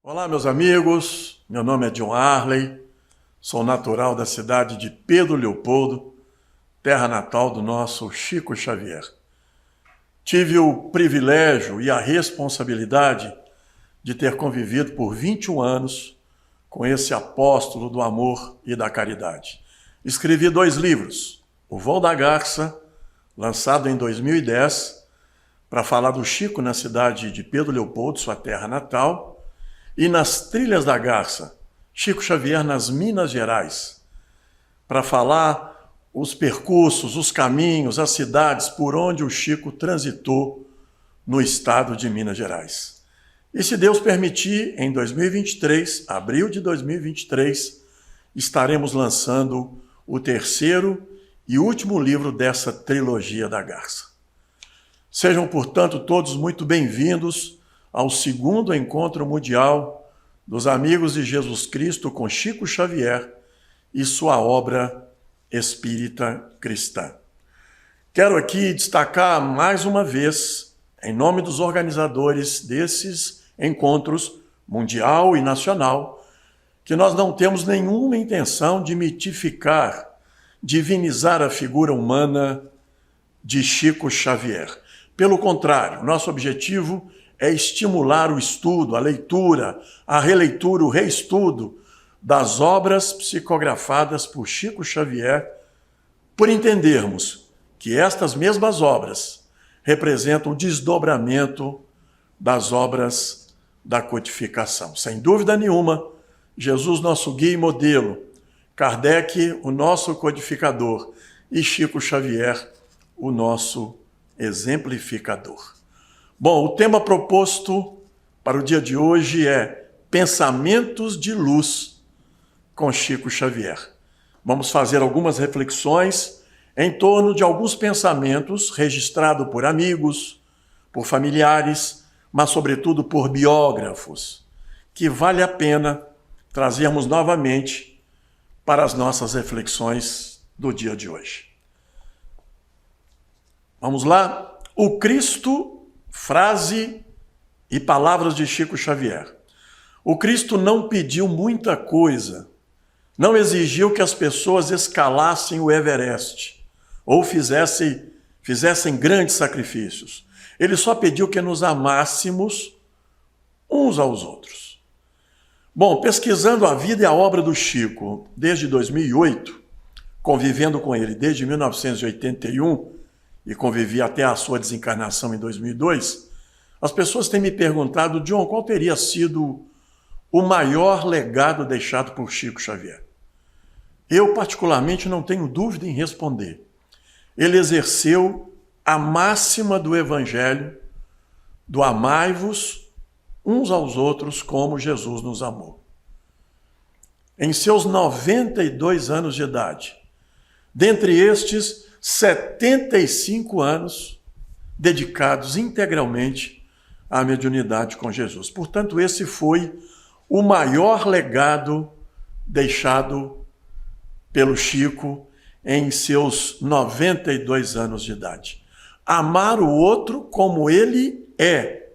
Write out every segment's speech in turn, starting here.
Olá, meus amigos. Meu nome é John Arley, sou natural da cidade de Pedro Leopoldo, terra natal do nosso Chico Xavier. Tive o privilégio e a responsabilidade de ter convivido por 21 anos com esse apóstolo do amor e da caridade. Escrevi 2 livros, O Voo da Garça, lançado em 2010, para falar do Chico na cidade de Pedro Leopoldo, sua terra natal, e Nas Trilhas da Garça, Chico Xavier nas Minas Gerais, para falar os percursos, os caminhos, as cidades por onde o Chico transitou no estado de Minas Gerais. E se Deus permitir, em 2023, abril de 2023, estaremos lançando o 3º e último livro dessa trilogia da Garça. Sejam, portanto, todos muito bem-vindos ao 2º Encontro Mundial dos Amigos de Jesus Cristo com Chico Xavier e sua obra espírita cristã. Quero aqui destacar mais uma vez, em nome dos organizadores desses encontros mundial e nacional, que nós não temos nenhuma intenção de mitificar, divinizar a figura humana de Chico Xavier. Pelo contrário, nosso objetivo é estimular o estudo, a leitura, a releitura, o reestudo das obras psicografadas por Chico Xavier, por entendermos que estas mesmas obras representam o desdobramento das obras da codificação. Sem dúvida nenhuma, Jesus, nosso guia e modelo, Kardec, o nosso codificador, e Chico Xavier, o nosso exemplificador. Bom, o tema proposto para o dia de hoje é Pensamentos de Luz com Chico Xavier. Vamos fazer algumas reflexões em torno de alguns pensamentos registrados por amigos, por familiares, mas sobretudo por biógrafos, que vale a pena trazermos novamente para as nossas reflexões do dia de hoje. Vamos lá? O Cristo, frase e palavras de Chico Xavier. O Cristo não pediu muita coisa, não exigiu que as pessoas escalassem o Everest ou fizessem grandes sacrifícios. Ele só pediu que nos amássemos uns aos outros. Bom, pesquisando a vida e a obra do Chico desde 2008, convivendo com ele desde 1981, e convivi até a sua desencarnação em 2002, as pessoas têm me perguntado, John, qual teria sido o maior legado deixado por Chico Xavier? Eu, particularmente, não tenho dúvida em responder. Ele exerceu a máxima do Evangelho, do amai-vos uns aos outros como Jesus nos amou. Em seus 92 anos de idade, dentre estes, 75 anos dedicados integralmente à mediunidade com Jesus. Portanto, esse foi o maior legado deixado pelo Chico em seus 92 anos de idade. Amar o outro como ele é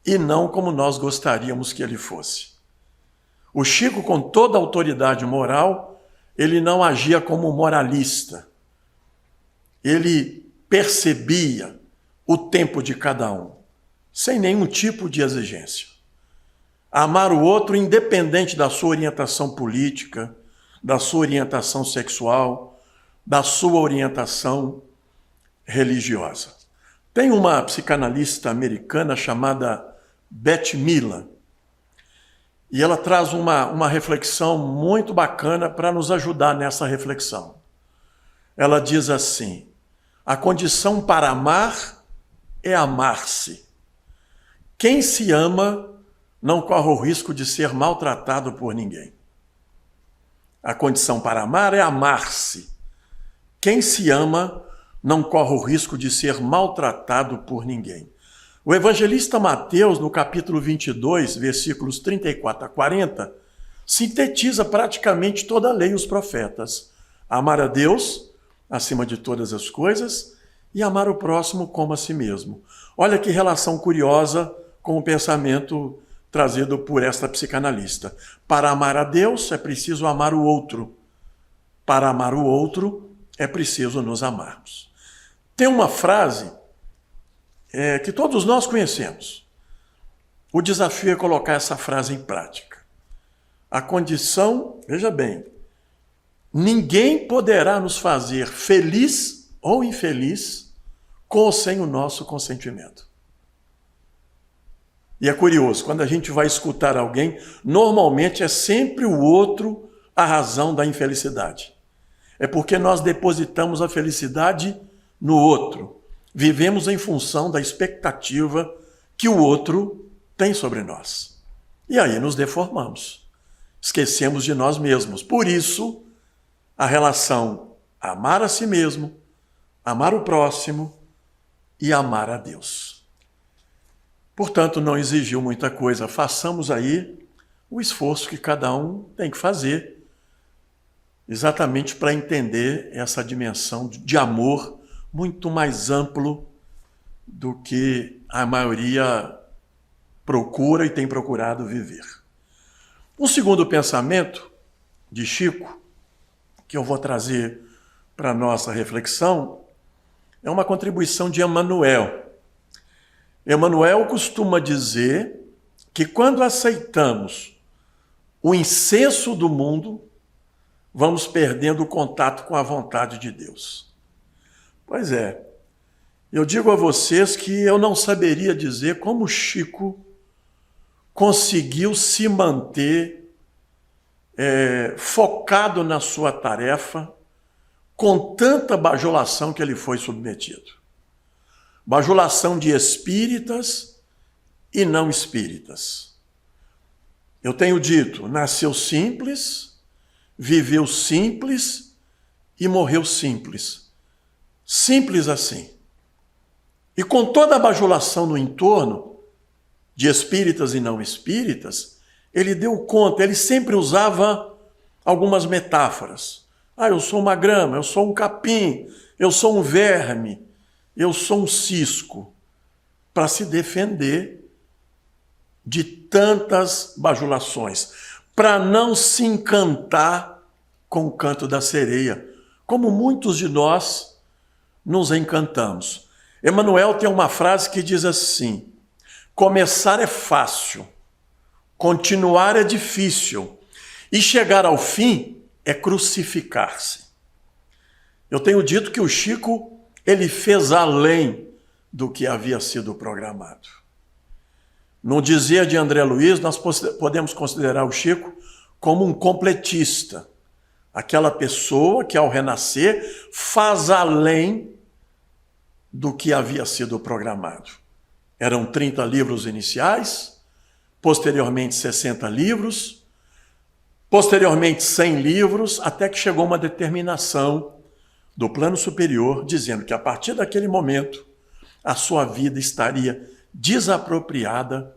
e não como nós gostaríamos que ele fosse. O Chico, com toda a autoridade moral, ele não agia como moralista. Ele percebia o tempo de cada um, sem nenhum tipo de exigência. Amar o outro independente da sua orientação política, da sua orientação sexual, da sua orientação religiosa. Tem uma psicanalista americana chamada Beth Miller, e ela traz uma reflexão muito bacana para nos ajudar nessa reflexão. Ela diz assim: a condição para amar é amar-se. Quem se ama não corre o risco de ser maltratado por ninguém. A condição para amar é amar-se. Quem se ama não corre o risco de ser maltratado por ninguém. O evangelista Mateus, no capítulo 22, versículos 34 a 40, sintetiza praticamente toda a lei e os profetas. Amar a Deus acima de todas as coisas e amar o próximo como a si mesmo. Olha que relação curiosa com o pensamento trazido por esta psicanalista. Para amar a Deus é preciso amar o outro. Para amar o outro é preciso nos amarmos. Tem uma frase que todos nós conhecemos. O desafio é colocar essa frase em prática. A condição, veja bem, ninguém poderá nos fazer feliz ou infeliz com ou sem o nosso consentimento. E é curioso, quando a gente vai escutar alguém, normalmente é sempre o outro a razão da infelicidade. É porque nós depositamos a felicidade no outro. Vivemos em função da expectativa que o outro tem sobre nós. E aí nos deformamos. Esquecemos de nós mesmos. Por isso, a relação amar a si mesmo, amar o próximo e amar a Deus. Portanto, não exigiu muita coisa. Façamos aí o esforço que cada um tem que fazer, exatamente para entender essa dimensão de amor muito mais amplo do que a maioria procura e tem procurado viver. Um segundo pensamento de Chico, que eu vou trazer para a nossa reflexão, é uma contribuição de Emmanuel. Emmanuel costuma dizer que quando aceitamos o incenso do mundo, vamos perdendo o contato com a vontade de Deus. Pois é, eu digo a vocês que eu não saberia dizer como Chico conseguiu se manter focado na sua tarefa com tanta bajulação que ele foi submetido. Bajulação de espíritas e não espíritas. Eu tenho dito, nasceu simples, viveu simples e morreu simples. Simples assim. E com toda a bajulação no entorno, de espíritas e não espíritas, ele deu conta, ele sempre usava algumas metáforas. Eu sou uma grama, eu sou um capim, eu sou um verme, eu sou um cisco, para se defender de tantas bajulações, para não se encantar com o canto da sereia, como muitos de nós nos encantamos. Emmanuel tem uma frase que diz assim: começar é fácil, continuar é difícil, e chegar ao fim é crucificar-se. Eu tenho dito que o Chico, ele fez além do que havia sido programado. No dizer de André Luiz, nós podemos considerar o Chico como um completista, aquela pessoa que ao renascer faz além do que havia sido programado. Eram 30 livros iniciais, posteriormente 60 livros, posteriormente 100 livros, até que chegou uma determinação do plano superior, dizendo que a partir daquele momento, a sua vida estaria desapropriada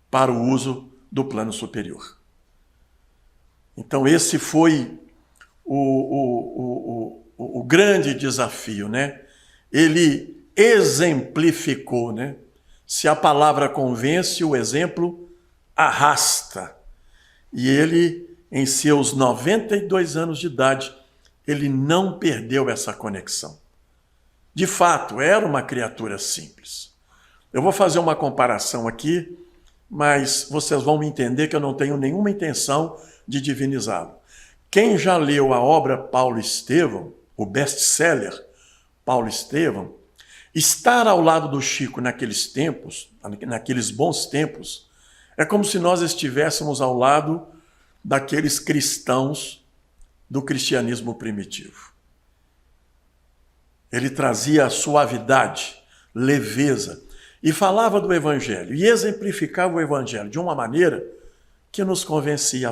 para o uso do plano superior. Então esse foi o grande desafio, né? Ele exemplificou, né? Se a palavra convence, o exemplo arrasta. E ele, em seus 92 anos de idade, ele não perdeu essa conexão. De fato, era uma criatura simples. Eu vou fazer uma comparação aqui, mas vocês vão me entender que eu não tenho nenhuma intenção de divinizá-lo. Quem já leu a obra Paulo Estevão, o best-seller Paulo Estevão, estar ao lado do Chico naqueles tempos, naqueles bons tempos, é como se nós estivéssemos ao lado daqueles cristãos do cristianismo primitivo. Ele trazia suavidade, leveza, e falava do Evangelho, e exemplificava o Evangelho de uma maneira que nos convencia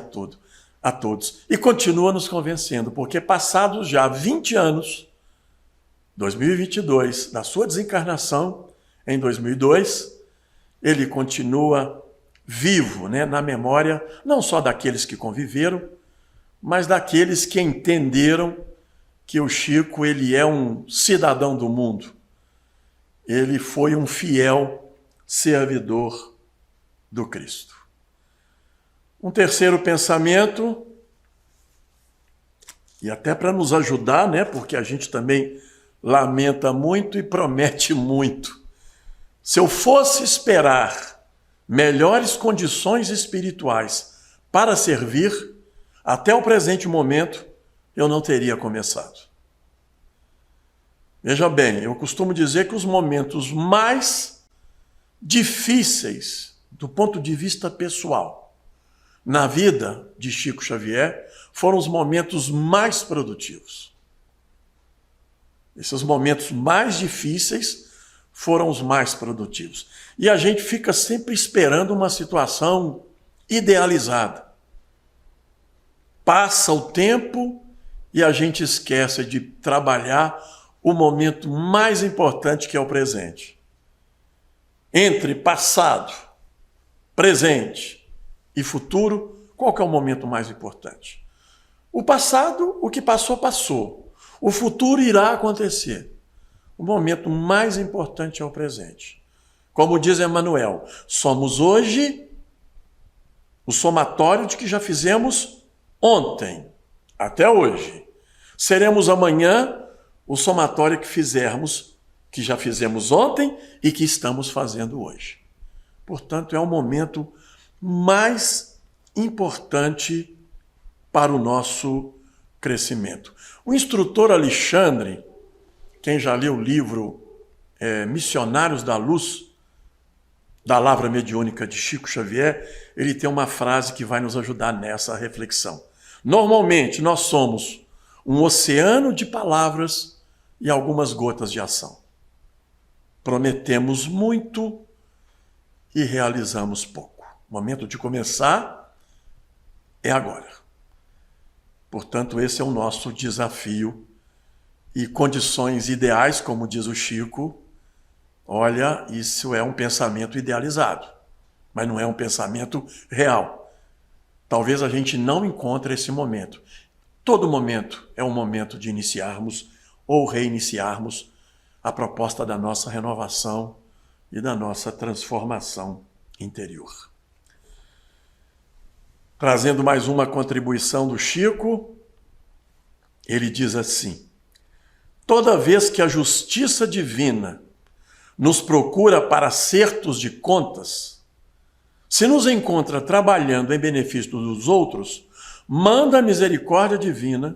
a todos. E continua nos convencendo, porque passados já 20 anos, 2022, da sua desencarnação, em 2002, ele continua vivo, né, na memória, não só daqueles que conviveram, mas daqueles que entenderam que o Chico, ele é um cidadão do mundo. Ele foi um fiel servidor do Cristo. Um terceiro pensamento, e até para nos ajudar, né? Porque a gente também lamenta muito e promete muito. Se eu fosse esperar melhores condições espirituais para servir, até o presente momento, eu não teria começado. Veja bem, eu costumo dizer que os momentos mais difíceis, do ponto de vista pessoal, na vida de Chico Xavier, foram os momentos mais produtivos. Esses momentos mais difíceis foram os mais produtivos. E a gente fica sempre esperando uma situação idealizada. Passa o tempo e a gente esquece de trabalhar o momento mais importante, que é o presente. Entre passado, presente e futuro, qual que é o momento mais importante? O passado, o que passou, passou. O futuro irá acontecer. O momento mais importante é o presente. Como diz Emmanuel, somos hoje o somatório de que já fizemos ontem, até hoje. Seremos amanhã o somatório que já fizemos ontem e que estamos fazendo hoje. Portanto, é o momento mais importante para o nosso crescimento. O instrutor Alexandre, quem já leu o livro Missionários da Luz, da Lavra Mediúnica de Chico Xavier, ele tem uma frase que vai nos ajudar nessa reflexão. Normalmente, nós somos um oceano de palavras e algumas gotas de ação. Prometemos muito e realizamos pouco. O momento de começar é agora. Portanto, esse é o nosso desafio e condições ideais, como diz o Chico. Olha, isso é um pensamento idealizado, mas não é um pensamento real. Talvez a gente não encontre esse momento. Todo momento é um momento de iniciarmos ou reiniciarmos a proposta da nossa renovação e da nossa transformação interior. Trazendo mais uma contribuição do Chico, ele diz assim: toda vez que a justiça divina nos procura para acertos de contas, se nos encontra trabalhando em benefício dos outros, manda a misericórdia divina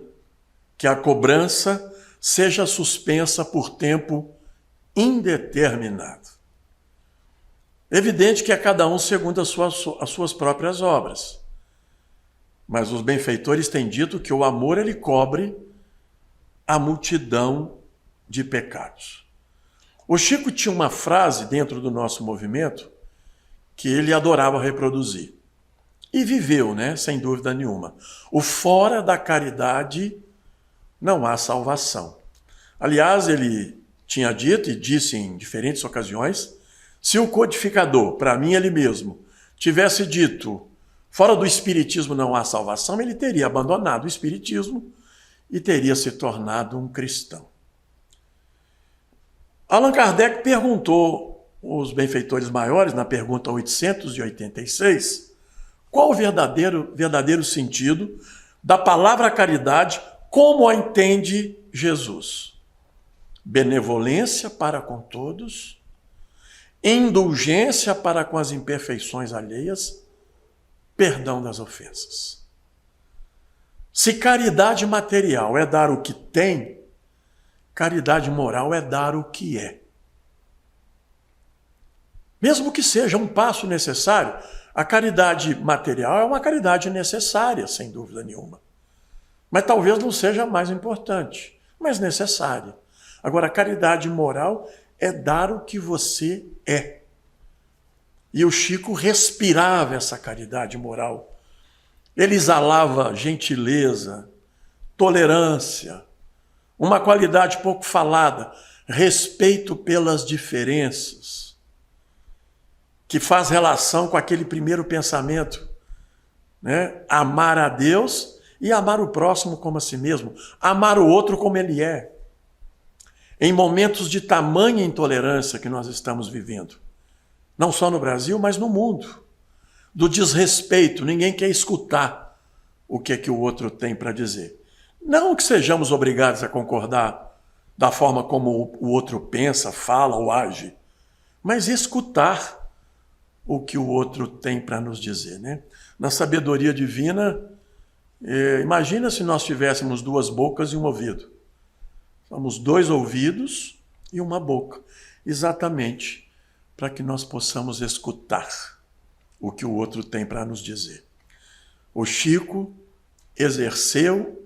que a cobrança seja suspensa por tempo indeterminado. Evidente que é cada um segundo as suas próprias obras. Mas os benfeitores têm dito que o amor ele cobre a multidão de pecados. O Chico tinha uma frase dentro do nosso movimento que ele adorava reproduzir. E viveu, né? Sem dúvida nenhuma. O fora da caridade não há salvação. Aliás, ele tinha dito e disse em diferentes ocasiões, se o codificador, para mim ele mesmo, tivesse dito fora do espiritismo não há salvação, ele teria abandonado o espiritismo e teria se tornado um cristão. Allan Kardec perguntou aos benfeitores maiores, na pergunta 886, qual o verdadeiro sentido da palavra caridade, como a entende Jesus? Benevolência para com todos, indulgência para com as imperfeições alheias, perdão das ofensas. Se caridade material é dar o que tem, caridade moral é dar o que é. Mesmo que seja um passo necessário, a caridade material é uma caridade necessária, sem dúvida nenhuma. Mas talvez não seja a mais importante, mas necessária. Agora, a caridade moral é dar o que você é. E o Chico respirava essa caridade moral. Ele exalava gentileza, tolerância, uma qualidade pouco falada, respeito pelas diferenças, que faz relação com aquele primeiro pensamento, né? Amar a Deus e amar o próximo como a si mesmo, amar o outro como ele é. Em momentos de tamanha intolerância que nós estamos vivendo, não só no Brasil, mas no mundo. do desrespeito. Ninguém quer escutar o que o outro tem para dizer. Não que sejamos obrigados a concordar da forma como o outro pensa, fala ou age, mas escutar o que o outro tem para nos dizer, né? Na sabedoria divina, imagina se nós tivéssemos 2 bocas e um ouvido. Somos 2 ouvidos e uma boca, exatamente para que nós possamos escutar o que o outro tem para nos dizer. O Chico exerceu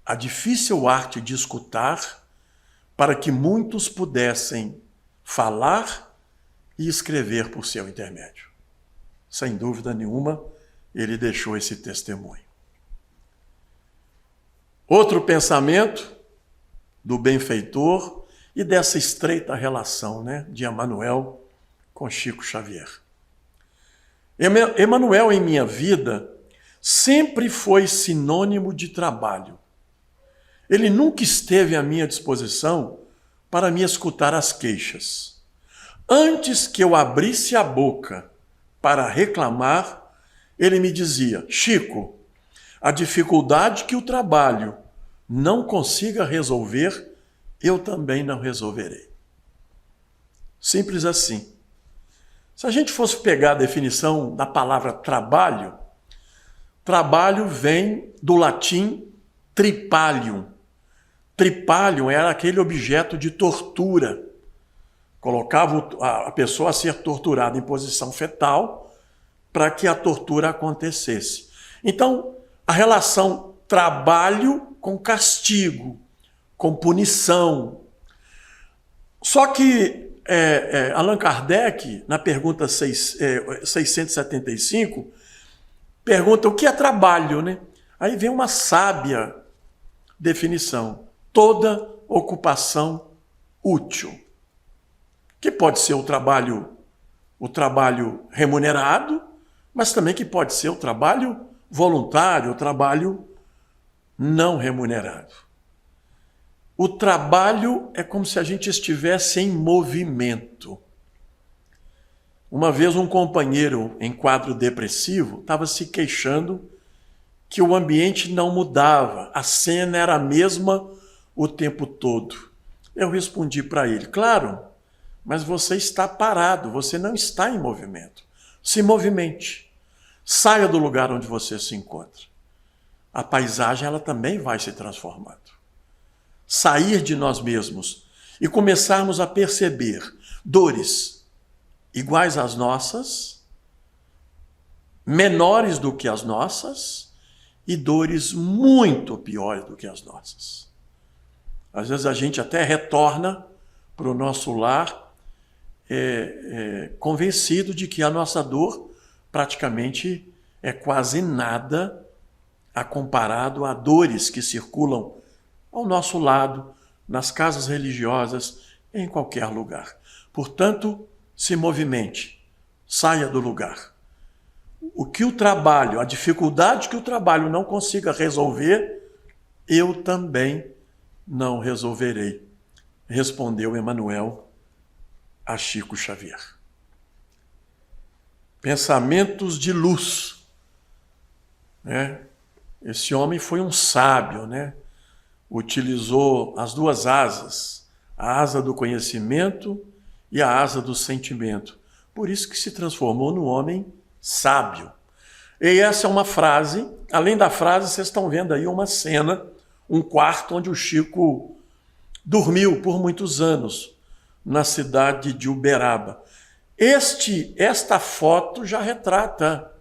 a difícil arte de escutar para que muitos pudessem falar e escrever por seu intermédio. Sem dúvida nenhuma, ele deixou esse testemunho. Outro pensamento do benfeitor e dessa estreita relação, né, de Emmanuel com Chico Xavier. Emmanuel, em minha vida, sempre foi sinônimo de trabalho. Ele nunca esteve à minha disposição para me escutar as queixas. Antes que eu abrisse a boca para reclamar, ele me dizia: Chico, a dificuldade que o trabalho não consiga resolver, eu também não resolverei. Simples assim. Se a gente fosse pegar a definição da palavra trabalho, trabalho vem do latim tripalium. Tripalium era aquele objeto de tortura. Colocava a pessoa a ser torturada em posição fetal para que a tortura acontecesse. Então, a relação trabalho com castigo, com punição. Só que Allan Kardec, na pergunta 675, pergunta o que é trabalho, né? Aí vem uma sábia definição: toda ocupação útil, que pode ser o trabalho remunerado, mas também que pode ser o trabalho voluntário, o trabalho não remunerado. O trabalho é como se a gente estivesse em movimento. Uma vez um companheiro em quadro depressivo estava se queixando que o ambiente não mudava, a cena era a mesma o tempo todo. Eu respondi para ele: claro, mas você está parado, você não está em movimento. Se movimente, saia do lugar onde você se encontra. A paisagem ela também vai se transformando. Sair de nós mesmos e começarmos a perceber dores iguais às nossas, menores do que as nossas e dores muito piores do que as nossas. Às vezes a gente até retorna para o nosso lar convencido de que a nossa dor praticamente é quase nada a comparado a dores que circulam ao nosso lado, nas casas religiosas, em qualquer lugar. Portanto, se movimente, saia do lugar. O que o trabalho, a dificuldade que o trabalho não consiga resolver, eu também não resolverei, respondeu Emmanuel a Chico Xavier. Pensamentos de luz, né? Esse homem foi um sábio, né? Utilizou as 2 asas, a asa do conhecimento e a asa do sentimento. Por isso que se transformou no homem sábio. E essa é uma frase, além da frase, vocês estão vendo aí uma cena, um quarto onde o Chico dormiu por muitos anos, na cidade de Uberaba. Esta foto já retrata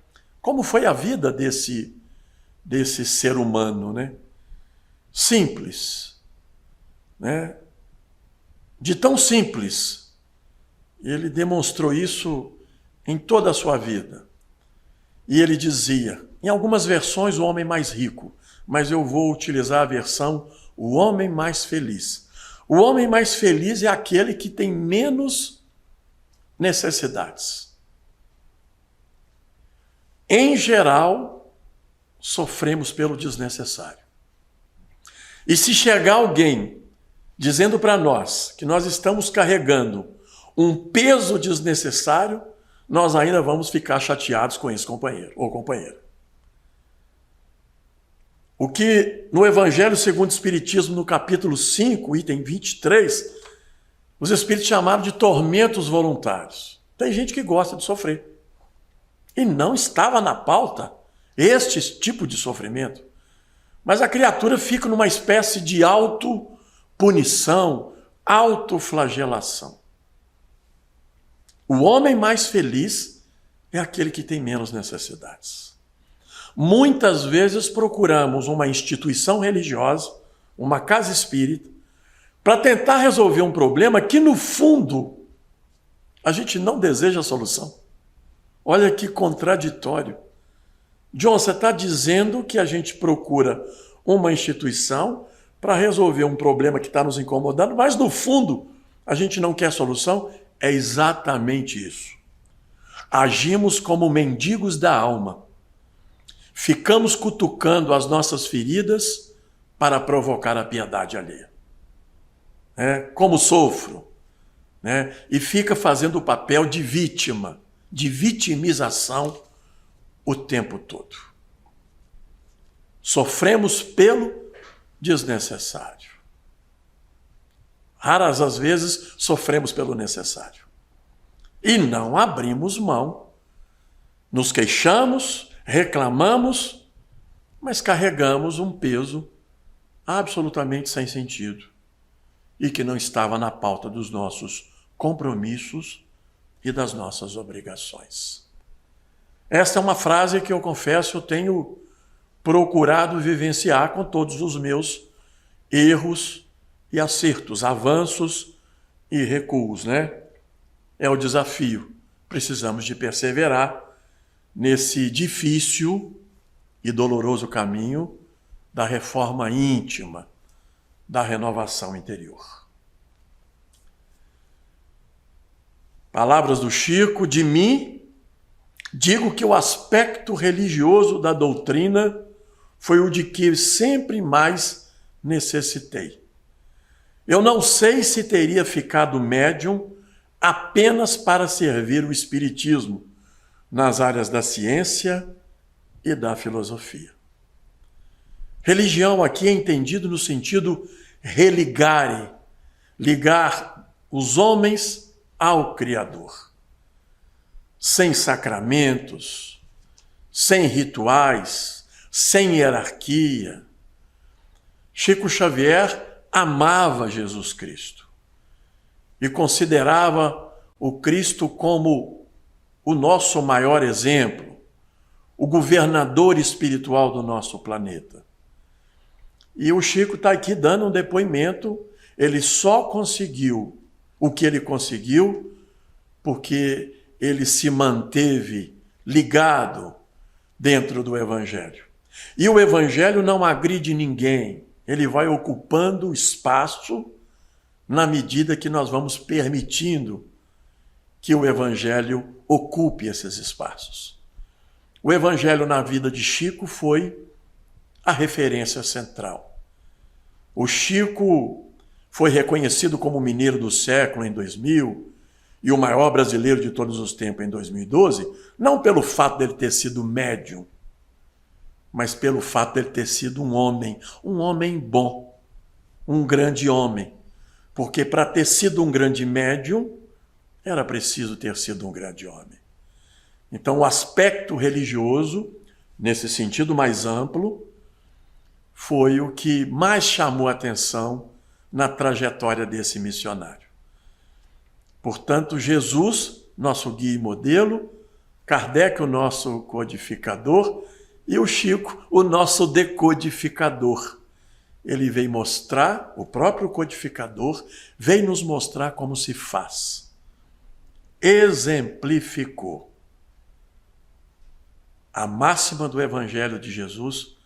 como foi a vida desse ser humano, né? Simples, né? De tão simples, ele demonstrou isso em toda a sua vida. E ele dizia, em algumas versões, o homem mais rico, mas eu vou utilizar a versão o homem mais feliz. O homem mais feliz é aquele que tem menos necessidades. Em geral, sofremos pelo desnecessário. E se chegar alguém dizendo para nós que nós estamos carregando um peso desnecessário, nós ainda vamos ficar chateados com esse companheiro ou companheira. O que no Evangelho segundo o Espiritismo, no capítulo 5, item 23, os Espíritos chamaram de tormentos voluntários. Tem gente que gosta de sofrer. E não estava na pauta este tipo de sofrimento. Mas a criatura fica numa espécie de autopunição, autoflagelação. O homem mais feliz é aquele que tem menos necessidades. Muitas vezes procuramos uma instituição religiosa, uma casa espírita, para tentar resolver um problema que, no fundo, a gente não deseja a solução. Olha que contraditório. John, você está dizendo que a gente procura uma instituição para resolver um problema que está nos incomodando, mas, no fundo, a gente não quer solução? É exatamente isso. Agimos como mendigos da alma. Ficamos cutucando as nossas feridas para provocar a piedade alheia. Como sofro. E fica fazendo o papel de vítima, de vitimização o tempo todo. Sofremos pelo desnecessário. Raras as vezes sofremos pelo necessário. E não abrimos mão. Nos queixamos, reclamamos, mas carregamos um peso absolutamente sem sentido e que não estava na pauta dos nossos compromissos e das nossas obrigações. Esta é uma frase que eu confesso eu tenho procurado vivenciar com todos os meus erros e acertos, avanços e recuos, É o desafio. Precisamos de perseverar nesse difícil e doloroso caminho da reforma íntima, da renovação interior. Palavras do Chico: de mim, digo que o aspecto religioso da doutrina foi o de que sempre mais necessitei. Eu não sei se teria ficado médium apenas para servir o espiritismo nas áreas da ciência e da filosofia. Religião aqui é entendido no sentido religare, ligar os homens ao Criador. Sem sacramentos, sem rituais, sem hierarquia. Chico Xavier amava Jesus Cristo e considerava o Cristo como o nosso maior exemplo, o governador espiritual do nosso planeta. E o Chico está aqui dando um depoimento. Ele só conseguiu o que ele conseguiu porque ele se manteve ligado dentro do Evangelho. E o Evangelho não agride ninguém. Ele vai ocupando espaço na medida que nós vamos permitindo que o Evangelho ocupe esses espaços. O Evangelho na vida de Chico foi a referência central. O Chico foi reconhecido como mineiro do século em 2000 e o maior brasileiro de todos os tempos em 2012, não pelo fato dele ter sido médium, mas pelo fato dele ter sido um homem bom, um grande homem. Porque para ter sido um grande médium, era preciso ter sido um grande homem. Então, o aspecto religioso, nesse sentido mais amplo, foi o que mais chamou a atenção na trajetória desse missionário. Portanto, Jesus, nosso guia e modelo, Kardec, o nosso codificador, e o Chico, o nosso decodificador. Ele veio mostrar, o próprio codificador, veio nos mostrar como se faz. Exemplificou a máxima do Evangelho de Jesus,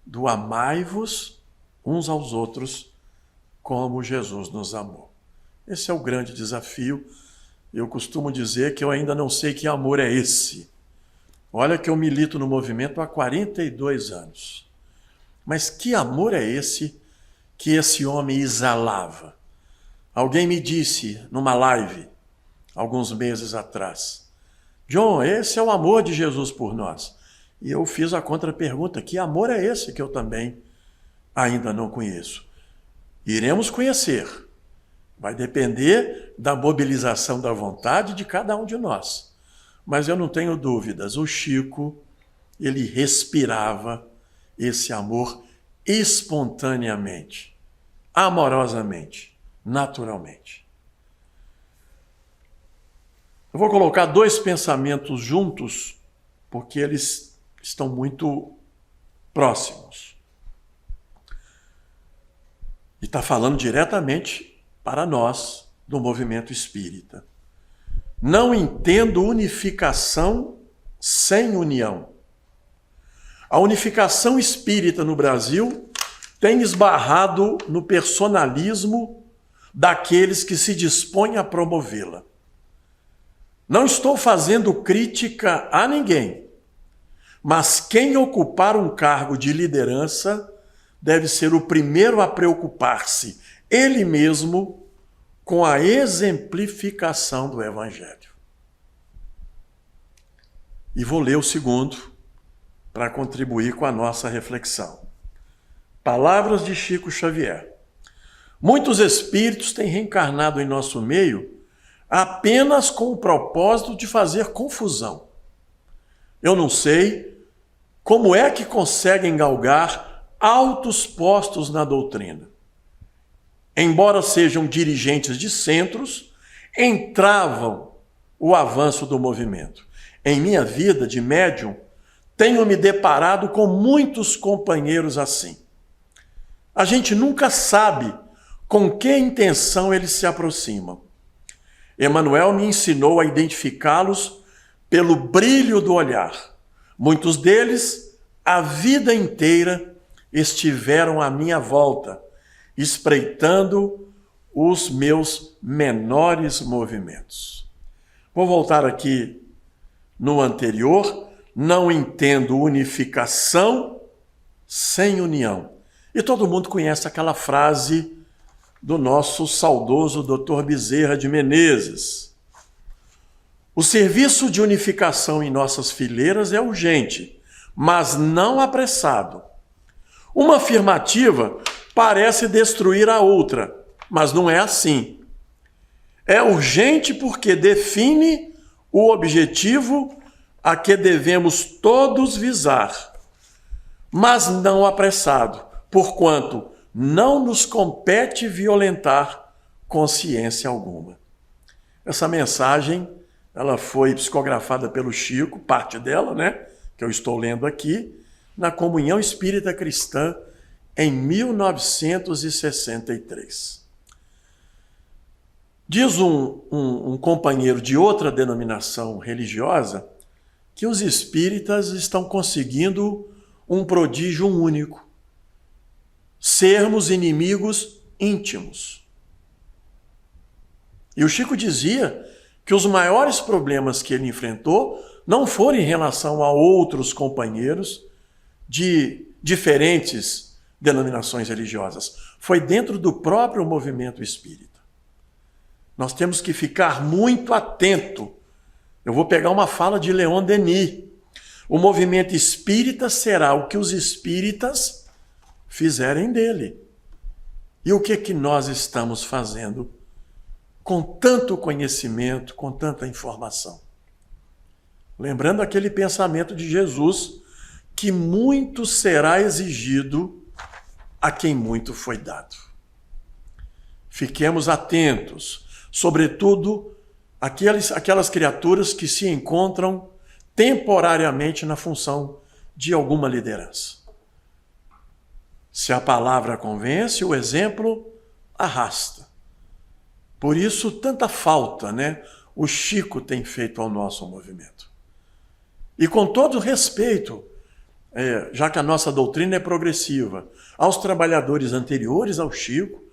do amai-vos uns aos outros como Jesus nos amou. Esse é o grande desafio. Eu costumo dizer que eu ainda não sei que amor é esse. Olha que eu milito no movimento há 42 anos. Mas que amor é esse que esse homem exalava? Alguém me disse numa live, alguns meses atrás, John, esse é o amor de Jesus por nós. E eu fiz a contrapergunta, que amor é esse que eu também ainda não conheço? Iremos conhecer. Vai depender da mobilização da vontade de cada um de nós. Mas eu não tenho dúvidas, o Chico, ele respirava esse amor espontaneamente, amorosamente, naturalmente. Eu vou colocar dois pensamentos juntos, porque eles estão muito próximos. E está falando diretamente para nós do movimento espírita. Não entendo unificação sem união. A unificação espírita no Brasil tem esbarrado no personalismo daqueles que se dispõem a promovê-la. Não estou fazendo crítica a ninguém, mas quem ocupar um cargo de liderança deve ser o primeiro a preocupar-se, ele mesmo, com a exemplificação do Evangelho. E vou ler o segundo, para contribuir com a nossa reflexão. Palavras de Chico Xavier. Muitos espíritos têm reencarnado em nosso meio apenas com o propósito de fazer confusão. Eu não sei como é que conseguem galgar altos postos na doutrina. Embora sejam dirigentes de centros, entravam o avanço do movimento. Em minha vida de médium, tenho me deparado com muitos companheiros assim. A gente nunca sabe com que intenção eles se aproximam. Emmanuel me ensinou a identificá-los pelo brilho do olhar. Muitos deles, a vida inteira, estiveram à minha volta, espreitando os meus menores movimentos. Vou voltar aqui no anterior. Não entendo unificação sem união. E todo mundo conhece aquela frase do nosso saudoso Dr. Bezerra de Menezes. O serviço de unificação em nossas fileiras é urgente, mas não apressado. Uma afirmativa parece destruir a outra, mas não é assim. É urgente porque define o objetivo a que devemos todos visar, mas não apressado, porquanto não nos compete violentar consciência alguma. Essa mensagem, ela foi psicografada pelo Chico, parte dela, que eu estou lendo aqui, na Comunhão Espírita Cristã, em 1963. Diz um companheiro de outra denominação religiosa que os espíritas estão conseguindo um prodígio único: sermos inimigos íntimos. E o Chico dizia que os maiores problemas que ele enfrentou não foram em relação a outros companheiros de diferentes denominações religiosas, foi dentro do próprio movimento espírita. Nós temos que ficar muito atento. Eu vou pegar uma fala de Leon Denis. O movimento espírita será o que os espíritas fizerem dele. E o que nós estamos fazendo com tanto conhecimento, com tanta informação? Lembrando aquele pensamento de Jesus, que muito será exigido a quem muito foi dado. Fiquemos atentos, sobretudo aquelas criaturas que se encontram temporariamente na função de alguma liderança. Se a palavra convence, o exemplo arrasta. Por isso, tanta falta, o Chico tem feito ao nosso movimento. E com todo respeito, já que a nossa doutrina é progressiva, aos trabalhadores anteriores ao Chico,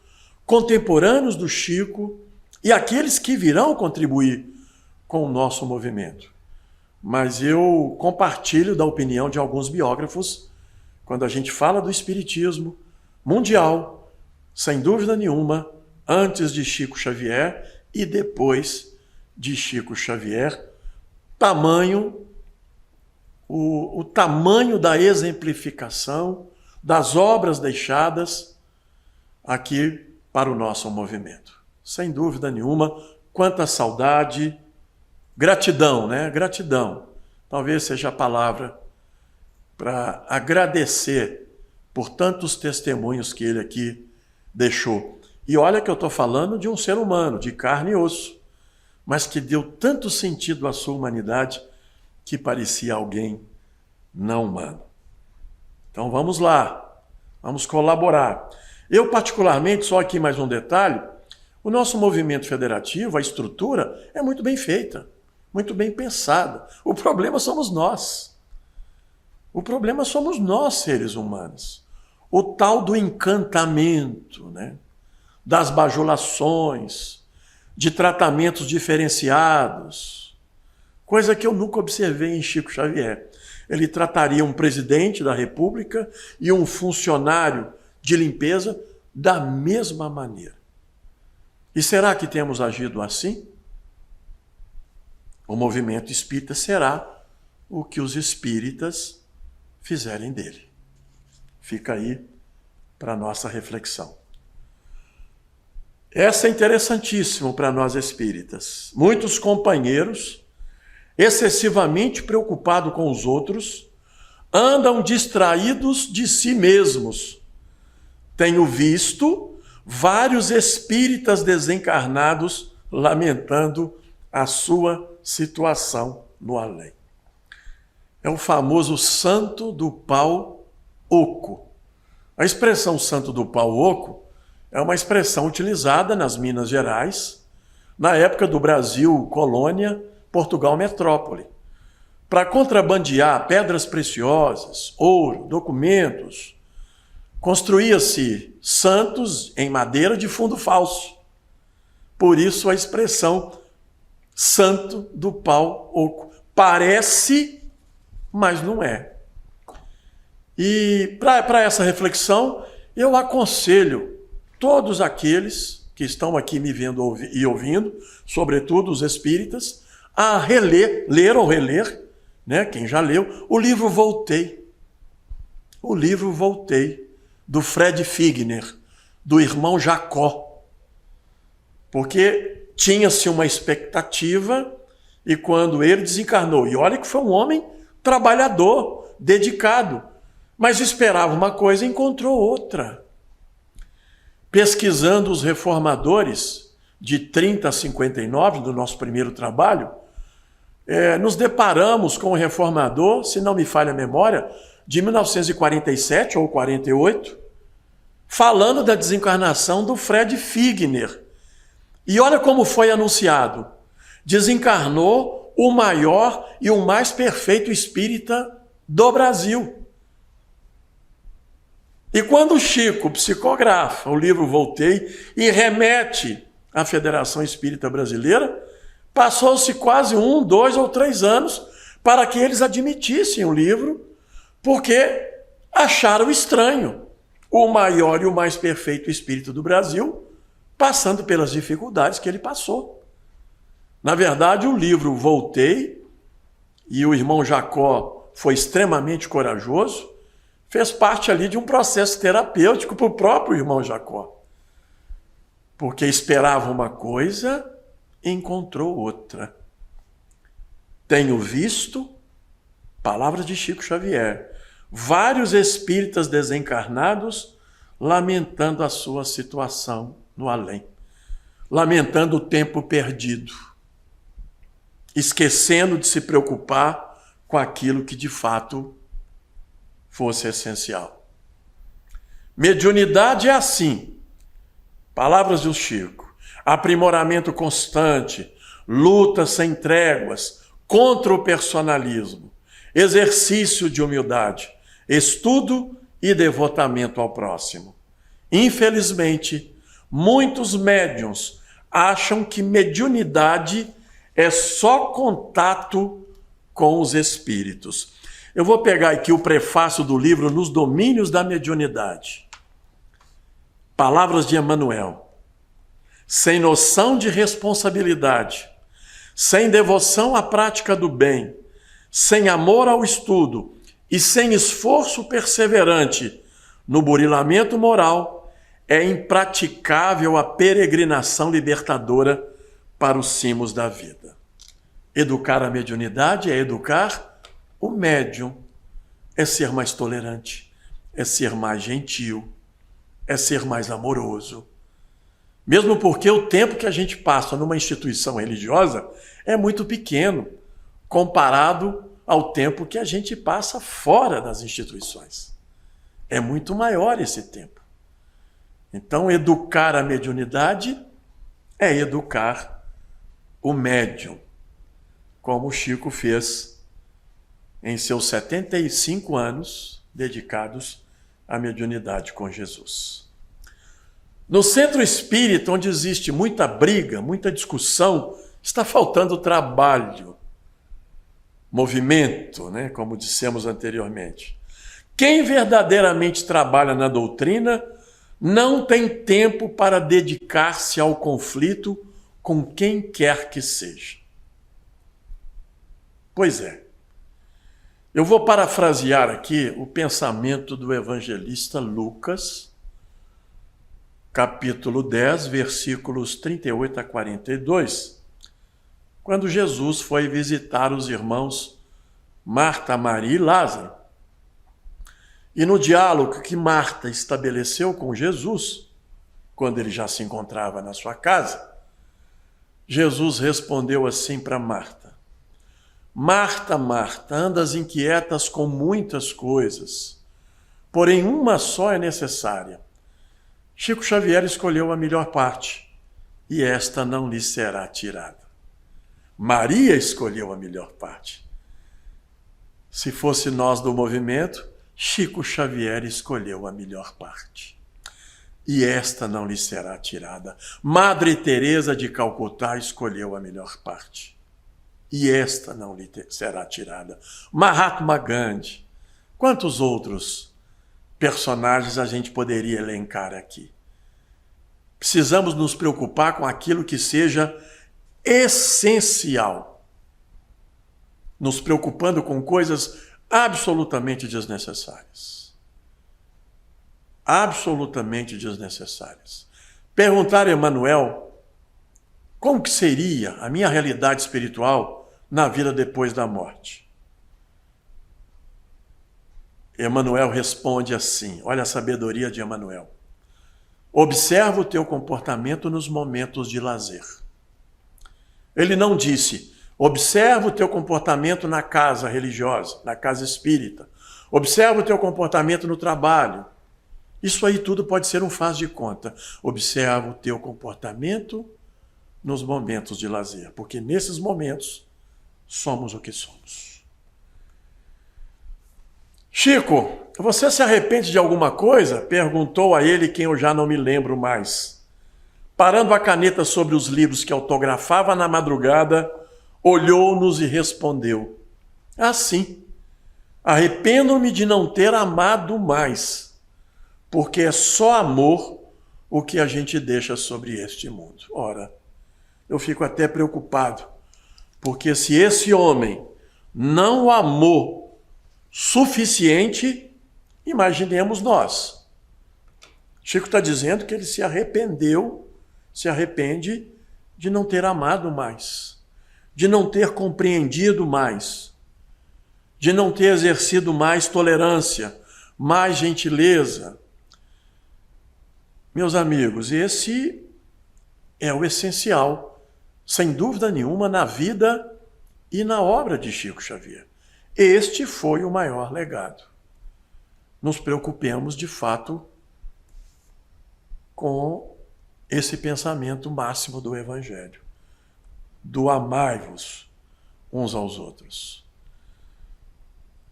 contemporâneos do Chico e aqueles que virão contribuir com o nosso movimento. Mas eu compartilho da opinião de alguns biógrafos quando a gente fala do espiritismo mundial, sem dúvida nenhuma, antes de Chico Xavier e depois de Chico Xavier, tamanho, o tamanho da exemplificação das obras deixadas aqui para o nosso movimento. Sem dúvida nenhuma, quanta saudade, gratidão, né? Gratidão. Talvez seja a palavra para agradecer por tantos testemunhos que ele aqui deixou. E olha que eu estou falando de um ser humano, de carne e osso, mas que deu tanto sentido à sua humanidade que parecia alguém não humano. Então vamos lá, vamos colaborar. Eu particularmente, só aqui mais um detalhe, o nosso movimento federativo, a estrutura é muito bem feita, muito bem pensada. O problema somos nós. O problema somos nós, seres humanos. O tal do encantamento, né? Das bajulações, de tratamentos diferenciados, coisa que eu nunca observei em Chico Xavier. Ele trataria um presidente da República e um funcionário de limpeza da mesma maneira. E será que temos agido assim? O movimento espírita será o que os espíritas fizerem dele. Fica aí para a nossa reflexão. Essa é interessantíssimo para nós espíritas. Muitos companheiros, excessivamente preocupados com os outros, andam distraídos de si mesmos. Tenho visto vários espíritas desencarnados lamentando a sua situação no além. É o famoso santo do pau oco. A expressão santo do pau oco é uma expressão utilizada nas Minas Gerais, na época do Brasil colônia, Portugal metrópole, para contrabandear pedras preciosas, ouro, documentos. Construía-se santos em madeira de fundo falso. Por isso a expressão santo do pau oco. Parece, mas não é. E para essa reflexão, eu aconselho todos aqueles que estão aqui me vendo e ouvindo, sobretudo os espíritas, a ler ou reler, né, quem já leu, o livro Voltei. O livro Voltei, do Fred Figner, do irmão Jacó. Porque tinha-se uma expectativa e quando ele desencarnou, e olha que foi um homem trabalhador, dedicado, mas esperava uma coisa e encontrou outra. Pesquisando os reformadores de 30 a 59, do nosso primeiro trabalho, nos deparamos com o reformador, se não me falha a memória, de 1947 ou 48, falando da desencarnação do Fred Figner. E olha como foi anunciado. Desencarnou o maior e o mais perfeito espírita do Brasil. E quando o Chico psicografa o livro Voltei e remete à Federação Espírita Brasileira, passou-se quase 1, 2 ou 3 anos para que eles admitissem o livro, porque acharam estranho o maior e o mais perfeito espírito do Brasil passando pelas dificuldades que ele passou. Na verdade, o livro Voltei, e o irmão Jacó foi extremamente corajoso, fez parte ali de um processo terapêutico para o próprio irmão Jacó. Porque esperava uma coisa e encontrou outra. Tenho visto, palavras de Chico Xavier, vários espíritas desencarnados lamentando a sua situação no além, lamentando o tempo perdido, esquecendo de se preocupar com aquilo que de fato fosse essencial. Mediunidade é assim, palavras do Chico, aprimoramento constante, luta sem tréguas contra o personalismo, exercício de humildade, estudo e devotamento ao próximo. Infelizmente, muitos médiuns acham que mediunidade é só contato com os espíritos. Eu vou pegar aqui o prefácio do livro Nos Domínios da Mediunidade. Palavras de Emmanuel. Sem noção de responsabilidade, sem devoção à prática do bem, sem amor ao estudo e sem esforço perseverante no burilamento moral, é impraticável a peregrinação libertadora para os cimos da vida. Educar a mediunidade é educar o médium, é ser mais tolerante, é ser mais gentil, é ser mais amoroso. Mesmo porque o tempo que a gente passa numa instituição religiosa é muito pequeno, comparado ao tempo que a gente passa fora das instituições. É muito maior esse tempo. Então, educar a mediunidade é educar o médium, como o Chico fez em seus 75 anos dedicados à mediunidade com Jesus. No centro espírita, onde existe muita briga, muita discussão, está faltando trabalho, movimento, né, como dissemos anteriormente. Quem verdadeiramente trabalha na doutrina não tem tempo para dedicar-se ao conflito com quem quer que seja. Pois é. Eu vou parafrasear aqui o pensamento do evangelista Lucas, capítulo 10, versículos 38 a 42, quando Jesus foi visitar os irmãos Marta, Maria e Lázaro. E no diálogo que Marta estabeleceu com Jesus, quando ele já se encontrava na sua casa, Jesus respondeu assim para Marta: Marta, Marta, andas inquietas com muitas coisas, porém uma só é necessária. Chico Xavier escolheu a melhor parte, e esta não lhe será tirada. Maria escolheu a melhor parte. Se fosse nós do movimento, Chico Xavier escolheu a melhor parte. E esta não lhe será tirada. Madre Teresa de Calcutá escolheu a melhor parte. E esta não lhe será tirada. Mahatma Gandhi. Quantos outros personagens a gente poderia elencar aqui? Precisamos nos preocupar com aquilo que seja essencial. Nos preocupando com coisas absolutamente desnecessárias. Absolutamente desnecessárias. Perguntar a Emmanuel como que seria a minha realidade espiritual na vida depois da morte. Emmanuel responde assim, olha a sabedoria de Emmanuel. Observa o teu comportamento nos momentos de lazer. Ele não disse, observa o teu comportamento na casa religiosa, na casa espírita. Observa o teu comportamento no trabalho. Isso aí tudo pode ser um faz de conta. Observa o teu comportamento nos momentos de lazer, porque nesses momentos somos o que somos. Chico, você se arrepende de alguma coisa? Perguntou a ele quem eu já não me lembro mais. Parando a caneta sobre os livros que autografava na madrugada, olhou-nos e respondeu: sim, arrependo-me de não ter amado mais, porque é só amor o que a gente deixa sobre este mundo. Ora, eu fico até preocupado, porque se esse homem não amou suficiente, imaginemos nós. Chico está dizendo que ele se arrepende de não ter amado mais, de não ter compreendido mais, de não ter exercido mais tolerância, mais gentileza. Meus amigos, esse é o essencial, sem dúvida nenhuma, na vida e na obra de Chico Xavier. Este foi o maior legado. Nos preocupemos, de fato, com esse pensamento máximo do Evangelho, do amai-vos uns aos outros.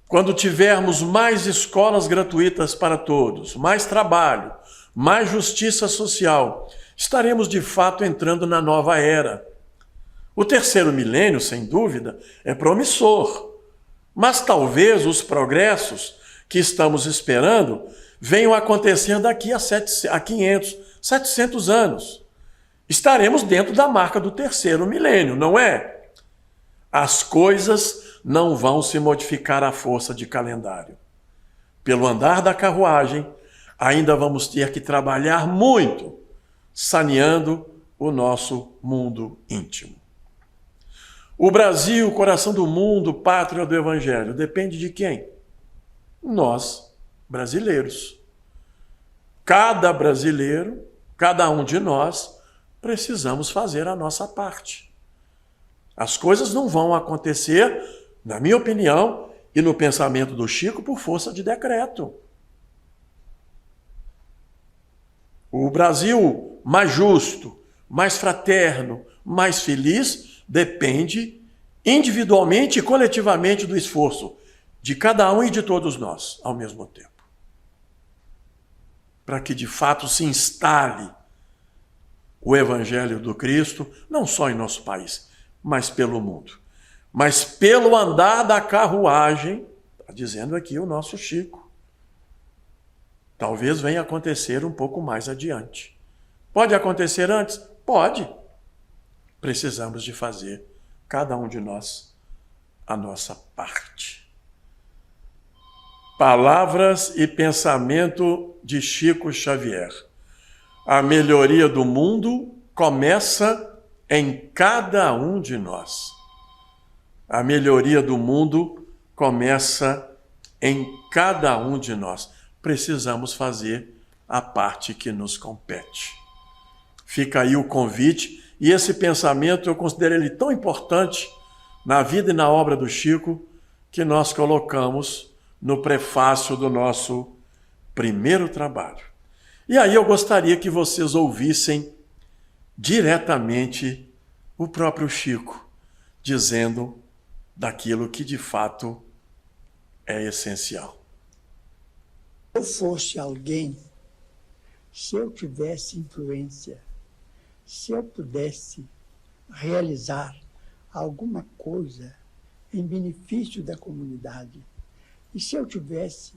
Quando tivermos mais escolas gratuitas para todos, mais trabalho, mais justiça social, estaremos de fato entrando na nova era. O terceiro milênio, sem dúvida, é promissor, mas talvez os progressos que estamos esperando venham a acontecer daqui a 500, 700 anos. Estaremos dentro da marca do terceiro milênio, não é? As coisas não vão se modificar à força de calendário. Pelo andar da carruagem, ainda vamos ter que trabalhar muito, saneando o nosso mundo íntimo. O Brasil, coração do mundo, pátria do Evangelho, depende de quem? Nós, brasileiros. Cada brasileiro, cada um de nós, precisamos fazer a nossa parte. As coisas não vão acontecer, na minha opinião, e no pensamento do Chico, por força de decreto. O Brasil mais justo, mais fraterno, mais feliz, depende individualmente e coletivamente do esforço de cada um e de todos nós, ao mesmo tempo. Para que de fato se instale o Evangelho do Cristo, não só em nosso país, mas pelo mundo. Mas pelo andar da carruagem, está dizendo aqui o nosso Chico, talvez venha acontecer um pouco mais adiante. Pode acontecer antes? Pode. Precisamos de fazer, cada um de nós, a nossa parte. Palavras e pensamento de Chico Xavier. A melhoria do mundo começa em cada um de nós. A melhoria do mundo começa em cada um de nós. Precisamos fazer a parte que nos compete. Fica aí o convite, e esse pensamento eu considero ele tão importante na vida e na obra do Chico, que nós colocamos no prefácio do nosso primeiro trabalho. E aí eu gostaria que vocês ouvissem diretamente o próprio Chico, dizendo daquilo que de fato é essencial. Se eu fosse alguém, se eu tivesse influência, se eu pudesse realizar alguma coisa em benefício da comunidade, e se eu tivesse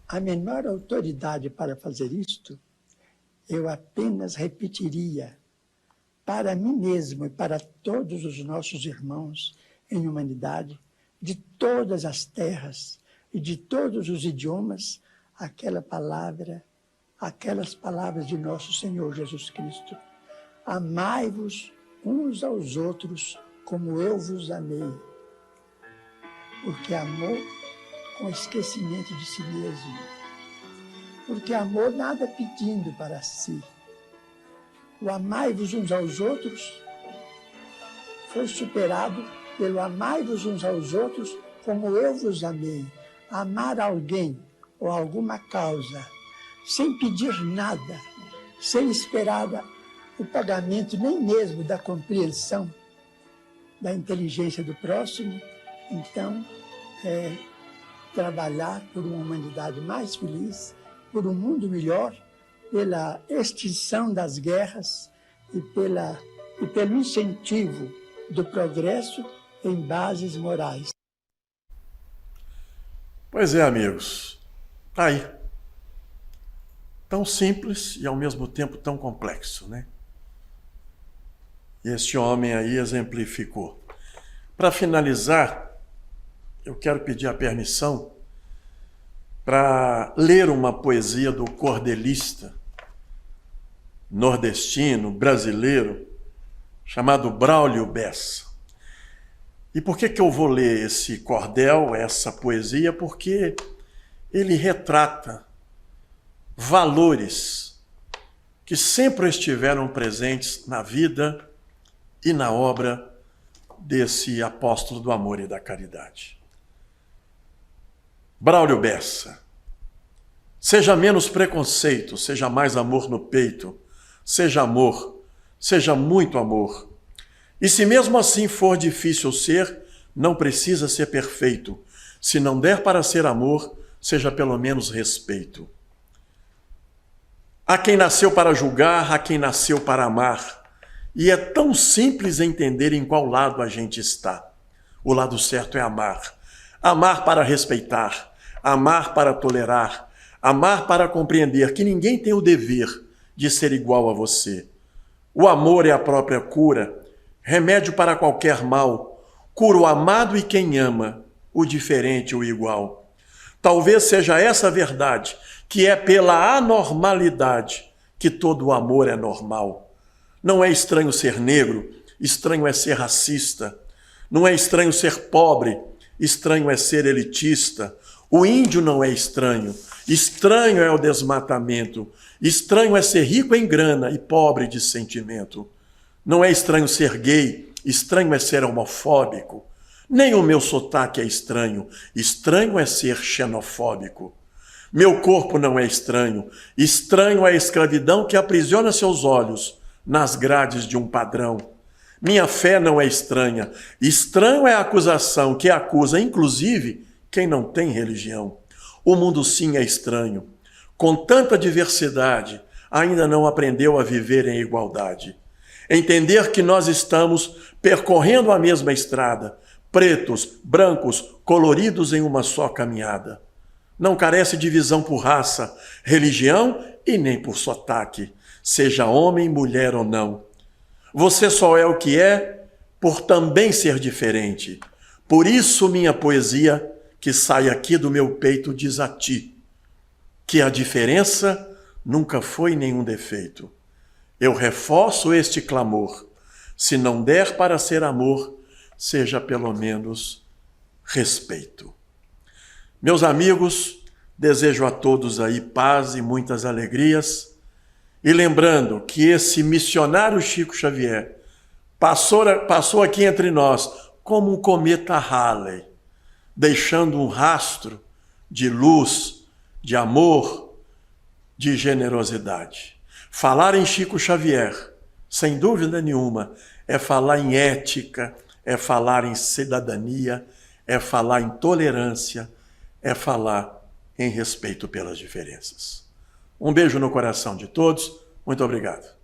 a menor autoridade para fazer isto, eu apenas repetiria para mim mesmo e para todos os nossos irmãos em humanidade, de todas as terras e de todos os idiomas, aquelas palavras de nosso Senhor Jesus Cristo. Amai-vos uns aos outros como eu vos amei. Porque amor com esquecimento de si mesmo. Porque amor nada pedindo para si. O amai-vos uns aos outros foi superado pelo amai-vos uns aos outros como eu vos amei. Amar alguém ou alguma causa sem pedir nada, sem esperar o pagamento nem mesmo da compreensão da inteligência do próximo, então trabalhar por uma humanidade mais feliz, por um mundo melhor, pela extinção das guerras e pelo incentivo do progresso em bases morais. Pois é, amigos, tá aí. Tão simples e ao mesmo tempo tão complexo, né? E este homem aí exemplificou. Para finalizar, eu quero pedir a permissão para ler uma poesia do cordelista nordestino, brasileiro, chamado Braulio Bessa. E por que eu vou ler esse cordel, essa poesia? Porque ele retrata valores que sempre estiveram presentes na vida e na obra desse apóstolo do amor e da caridade. Braulio Bessa. Seja menos preconceito, seja mais amor no peito, seja amor, seja muito amor. E se mesmo assim for difícil ser, não precisa ser perfeito. Se não der para ser amor, seja pelo menos respeito. Há quem nasceu para julgar, há quem nasceu para amar. E é tão simples entender em qual lado a gente está. O lado certo é amar. Amar para respeitar, amar para tolerar, amar para compreender que ninguém tem o dever de ser igual a você. O amor é a própria cura, remédio para qualquer mal, cura o amado e quem ama, o diferente e o igual. Talvez seja essa a verdade, que é pela anormalidade que todo o amor é normal. Não é estranho ser negro, estranho é ser racista. Não é estranho ser pobre, estranho é ser elitista. O índio não é estranho, estranho é o desmatamento. Estranho é ser rico em grana e pobre de sentimento. Não é estranho ser gay, estranho é ser homofóbico. Nem o meu sotaque é estranho, estranho é ser xenofóbico. Meu corpo não é estranho, estranho é a escravidão que aprisiona seus olhos nas grades de um padrão. Minha fé não é estranha, estranho é a acusação que acusa, inclusive, quem não tem religião. O mundo sim é estranho. Com tanta diversidade, ainda não aprendeu a viver em igualdade. Entender que nós estamos percorrendo a mesma estrada, pretos, brancos, coloridos em uma só caminhada. Não carece de divisão por raça, religião e nem por sotaque, seja homem, mulher ou não. Você só é o que é por também ser diferente. Por isso minha poesia, que sai aqui do meu peito, diz a ti, que a diferença nunca foi nenhum defeito. Eu reforço este clamor. Se não der para ser amor, seja pelo menos respeito. Meus amigos, desejo a todos aí paz e muitas alegrias. E lembrando que esse missionário Chico Xavier passou aqui entre nós como um cometa Halley, deixando um rastro de luz, de amor, de generosidade. Falar em Chico Xavier, sem dúvida nenhuma, é falar em ética, é falar em cidadania, é falar em tolerância, é falar em respeito pelas diferenças. Um beijo no coração de todos. Muito obrigado.